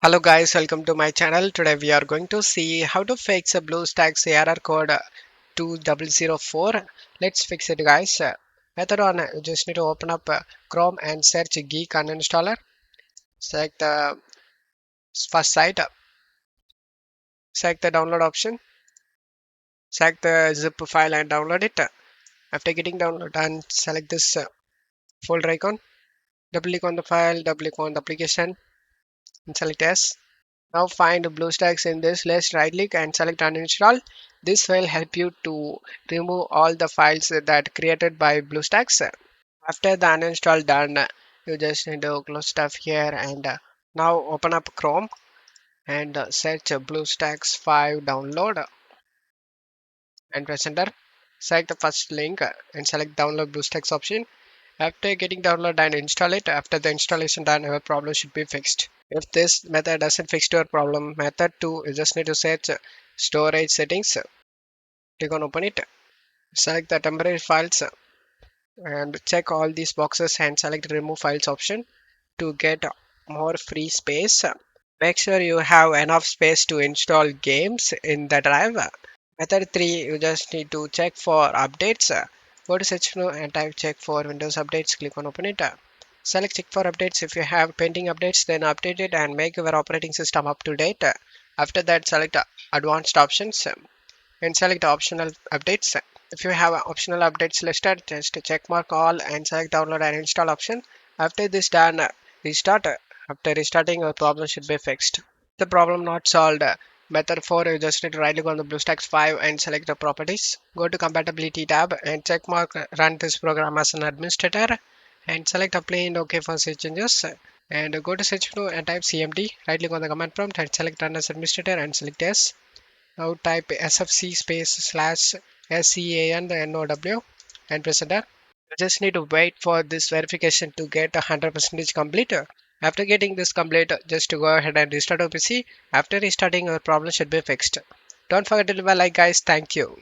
Hello guys, welcome to my channel. Today we are going to see how to fix a BlueStacks error code 2004. Let's fix it guys. Method one, you just need to open up Chrome and search Geek uninstaller. Select the first site, select the download option, select the zip file and download it. After getting download and select this folder icon, double click on the file, double click on the application and select yes. Now find BlueStacks in this list, right click and select uninstall. This will help you to remove all the files that created by BlueStacks. After the uninstall done, you just need to close stuff here and now open up Chrome and search BlueStacks 5 download and press enter. Select the first link and select download BlueStacks option. After getting download and install it, after the installation done, your problem should be fixed. If this method doesn't fix your problem, method 2, you just need to search storage settings. Click on open it. Select the temporary files and check all these boxes and select remove files option to get more free space. Make sure you have enough space to install games in the drive. Method 3, you just need to check for updates. Go to search menu and type check for Windows updates. Click on open it. Select check for updates. If you have pending updates, then update it and make your operating system up to date. After that, select advanced options and select optional updates. If you have optional updates listed, just check mark all and select download and install option. After this done, restart. After restarting, your problem should be fixed. The problem not solved. Method 4, you just need to right click on the BlueStacks 5 and select the properties. Go to compatibility tab and check mark run this program as an administrator and select apply and OK for save changes. And go to search menu and type CMD. Right click on the command prompt and select run as administrator and select yes. Now type sfc space slash SCANNOW and press enter. You just need to wait for this verification to get 100% complete. After getting this complete, just to go ahead and restart your PC. After restarting, your problem should be fixed. Don't forget to leave a like guys. Thank you.